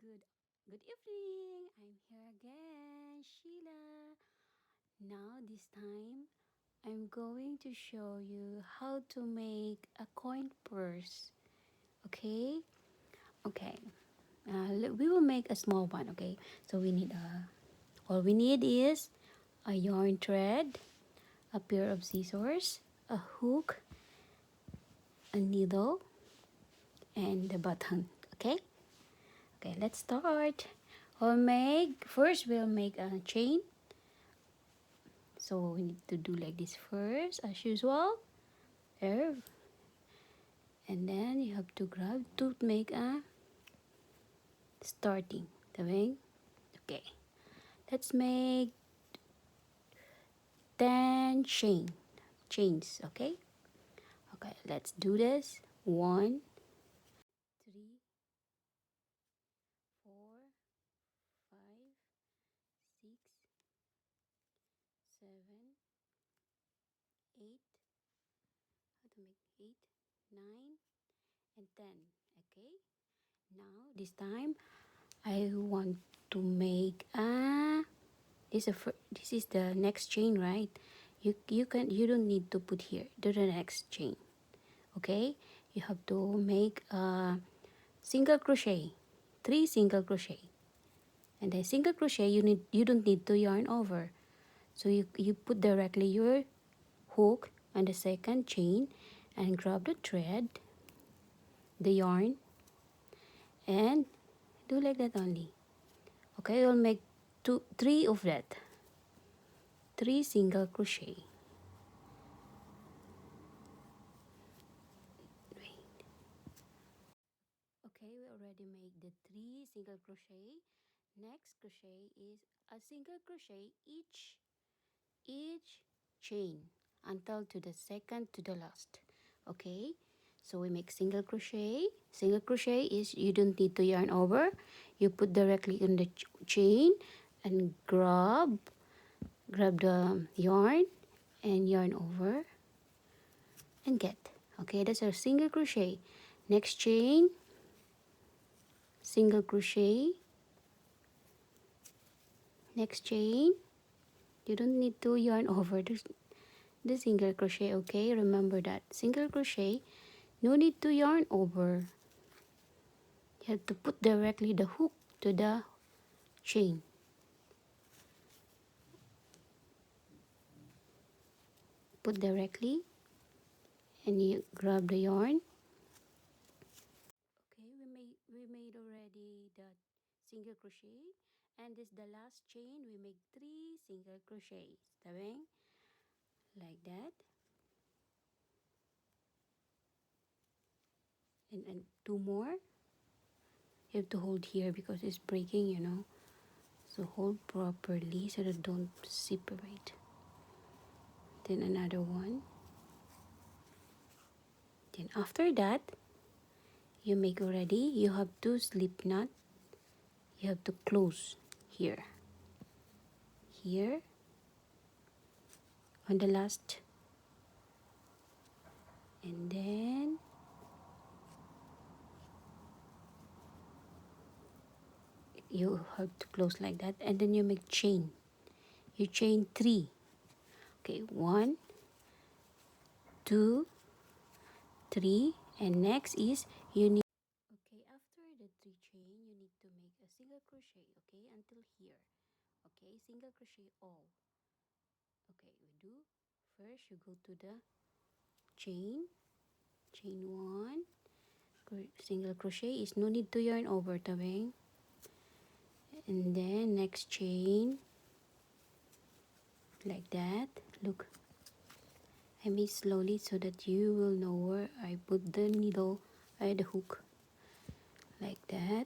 Good evening. I'm here again, Sheila. Now this time I'm going to show you how to make a coin purse. Okay? Okay. We will make a small one, okay? So we need all we need is a yarn thread, a pair of scissors, a hook, a needle, and the button, okay? Okay, let's start. We'll make a chain. So we need to do like this first, as usual. There. And then you have to grab to make a starting. Tabing? Okay. Let's make 10 chains, okay? Okay, let's do this. 1, 3, 4, 5, 6, 7, 8. How to make 8, 9, and 10. Okay? Now this time I want to make a this is the next chain, right? You don't need to put here to the next chain. Okay? You have to make a single crochet, 3 single crochet. And then single crochet you don't need to yarn over. So you put directly your hook on the second chain and grab the thread, the yarn, and do like that only. Okay, you'll make 3 of that. 3 single crochet. Wait. Okay, we already made the 3 single crochet. Next crochet is a single crochet each chain until to the second to the last. Okay, so we make single crochet. Single crochet is you don't need to yarn over. You put directly in the chain and grab the yarn and yarn over and get. Okay, that's our single crochet. Next chain, single crochet. Next chain, you don't need to yarn over the single crochet. Okay, remember that single crochet, no need to yarn over. You have to put directly the hook to the chain. Put directly and you grab the yarn. Okay, we made already the single crochet, and this the last chain. We make 3 single crochets. Tabing? Like that. And 2 more. You have to hold here because it's breaking, you know. So hold properly so that don't separate. Then another one. Then after that, you make already. You have to slip knot. You have to close here. Here. On the last. And then you have to close like that. And then you make chain. You chain 3. Okay, 1, 2, 3. And next is you need. Okay, after the 3 chain, you need to make a single crochet, okay, until here. Okay, single crochet all. Okay, we do. First, you go to the chain 1, single crochet is no need to yarn over, tabing. And then next chain, like that. Look, I make slowly so that you will know where I put the needle, the hook, like that.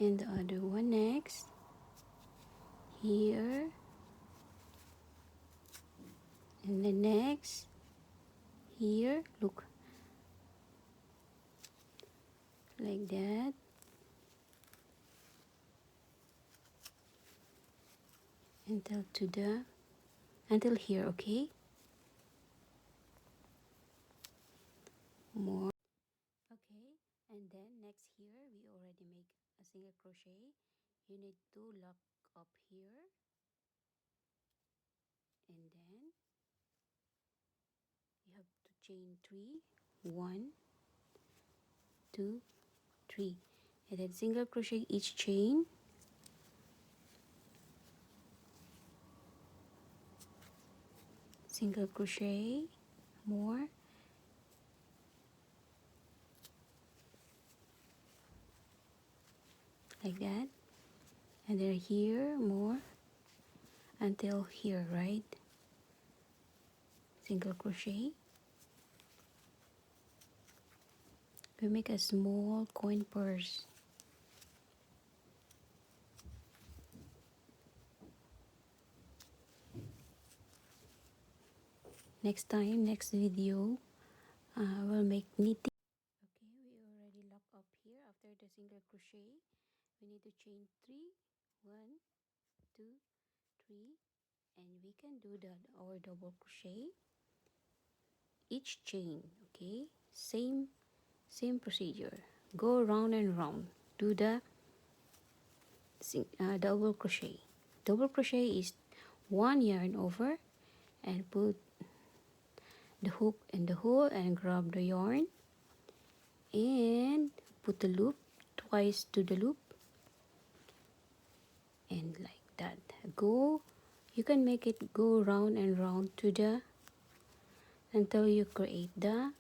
And the other one next, here. And the next, here, look, like that. Until here, okay? More. Okay, and And then next here we already make a single crochet. You need to lock up here, and then you have to chain 3, 1, 2, 3, and then single crochet each chain, single crochet more, like that, and then here more until here, right? Single crochet. We make a small coin purse. Next time, next video, we'll make knitting. Okay, we already lock up here. After the single crochet, we need to chain 3, 1, 2, 3, and we can do our double crochet each chain. Okay, same procedure. Go round and round. Do the double crochet. Double crochet is 1 yarn over and put the hook in the hole and grab the yarn and put the loop twice to the loop, and like that. Go, you can make it go round and round to the until you create a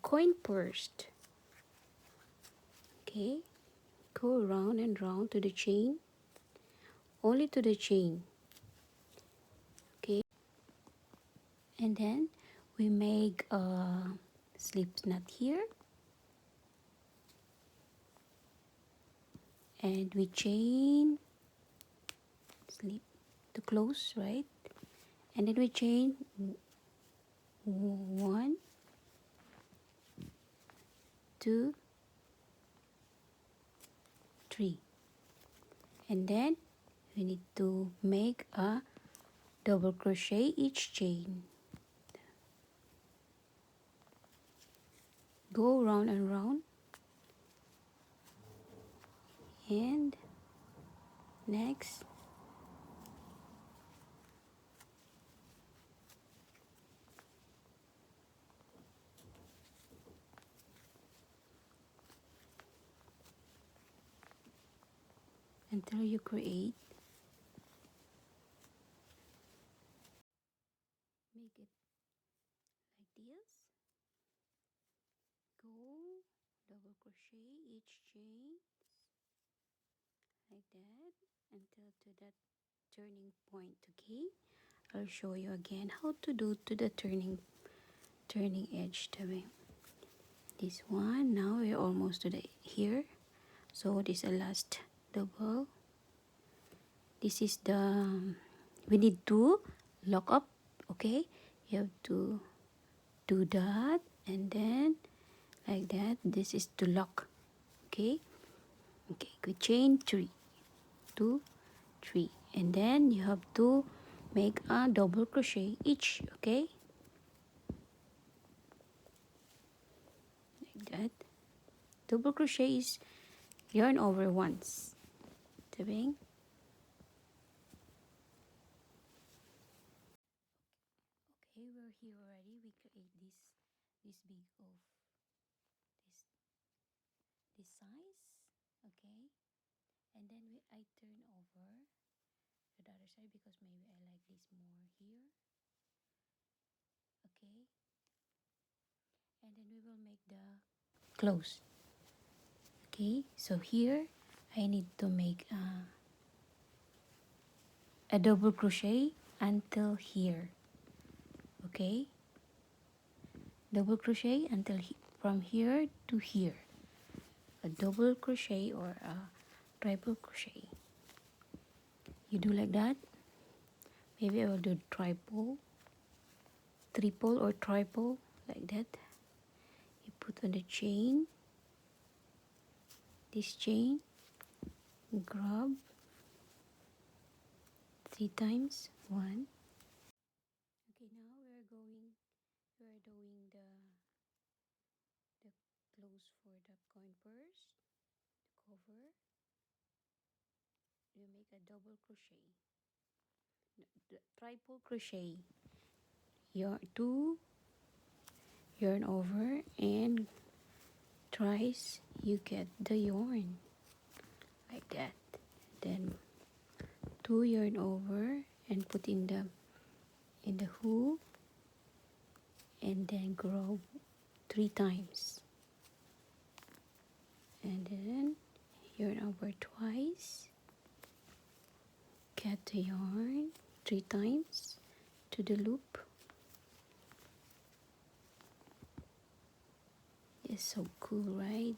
coin purse. Okay, go round and round to the chain, only to the chain. Okay, and then we make a slip knot here, and we chain slip to close, right? And then we chain 1, 2, 3, and then we need to make a double crochet each chain. Go round and round, and next until you create, make it like this. Go double crochet each chain like that until to that turning point. Okay, I'll show you again how to do to the turning edge. This one, now we're almost to the here, so this is the last double. This is the we need to lock up. Okay, you have to do that, and then like that. This is to lock. Okay, we chain 3, 2, 3, and then you have to make a double crochet each. Okay, like that. Double crochet is yarn over once. Tabing. Okay, we're here already. We create this big of this size. Okay, and then I turn over to the other side because maybe I like this more here. Okay, and then we will make the close. Okay, so here I need to make a double crochet until here. Okay, double crochet until from here to here, a double crochet or a triple crochet. You do like that. Maybe I will do triple or triple, like that. You put on the chain, this chain, grab 3 times, 1. Okay, now we're going are doing the close for the coin purse, the cover, you make a double crochet, the triple crochet, your 2 yarn over, and thrice you get the yarn like that. Then 2 yarn over and put in the hook, and then grow 3 times, and then yarn over twice, get the yarn 3 times to the loop. It's so cool, right?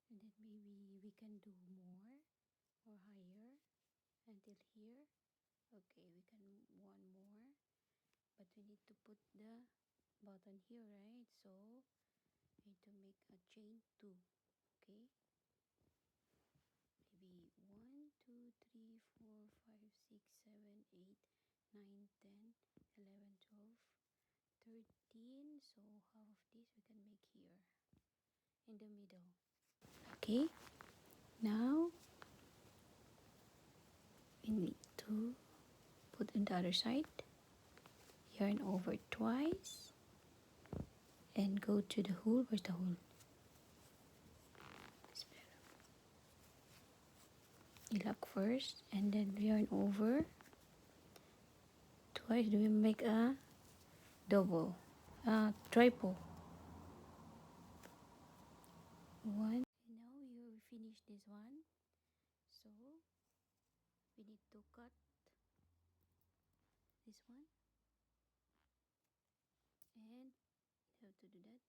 And then maybe we can do more or higher until here. Okay, we can one more, but we need to put the button here, right? So we need to make a chain 2. Okay, maybe 1 2 3 4 5 6 7 8 9 10 11 12 13. So half of this we can make here in the middle. Okay, now we need to put in the other side, yarn over twice, and go to the hole. Where's the hole? You lock first, and then yarn over twice. We make a double, triple. One. And now you finish this one, so we need to cut this one, and how to do that.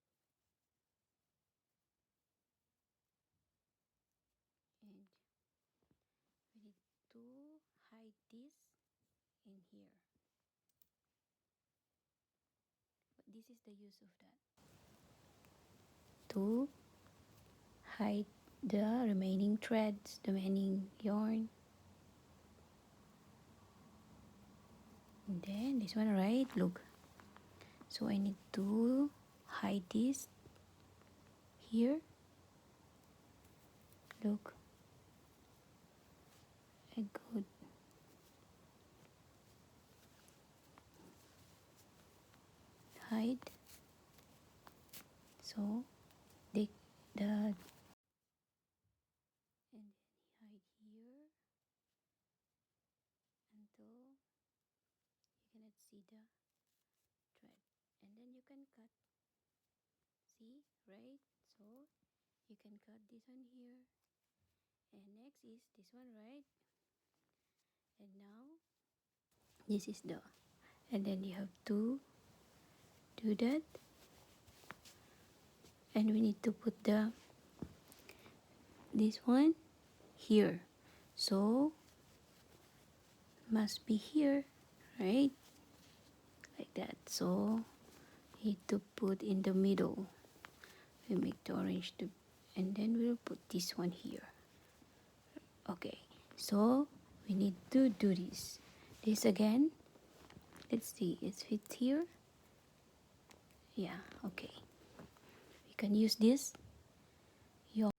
And we need to hide this in here, but this is the use of that, to hide the remaining threads, the remaining yarn. And then this one, right? Look, so I need to hide this here. Look, I go hide, so the and then hide here until you cannot see the thread, and then you can cut. See, right? So you can cut this one here, and next is this one, right? And now this is the, and then you have to do that, and we need to put this one here, so must be here, right? Like that. So you need to put in the middle. We make the orange to, and then we'll put this one here. Okay, so we need to do this again. Let's see, it fits here. Yeah, okay, we can use this yarn.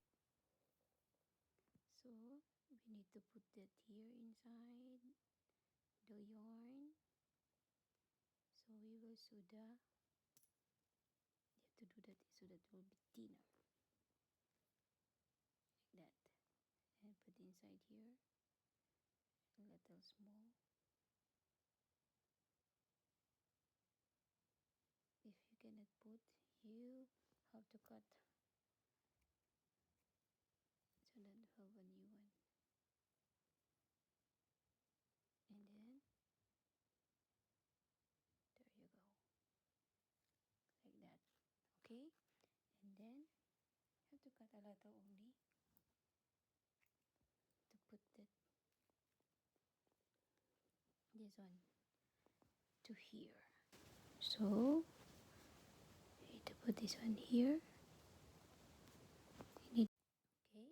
So we need to put that here inside the yarn, so we will sew the, you have to do that so that it will be thinner, like that, and put inside here a little small. If you cannot put, you have to cut, so that you have a new one. And then there you go, like that. Okay, and then you have to cut a little only to put this one to here. So you need to put this one here. You need, okay,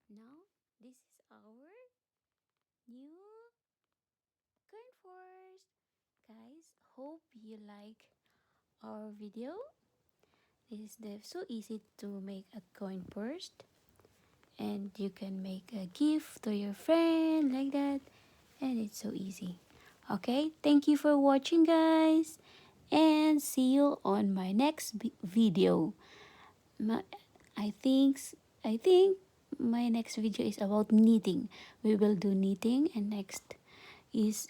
now this is our new coin first. Guys, hope you like our video. This is so easy to make a coin purse, and you can make a gift to your friend like that, and it's so easy. Okay, thank you for watching, guys, and see you on my next video. My, I think my next video is about knitting. We will do knitting, and next is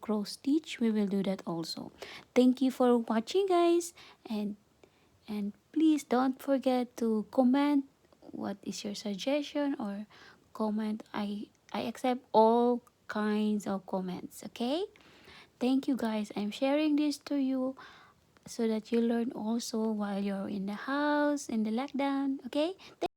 cross stitch. We will do that also. Thank you for watching, guys, and please don't forget to comment what is your suggestion, or comment. I accept all kinds of comments. Okay, thank you, guys. I'm sharing this to you so that you learn also while you're in the house in the lockdown. Okay.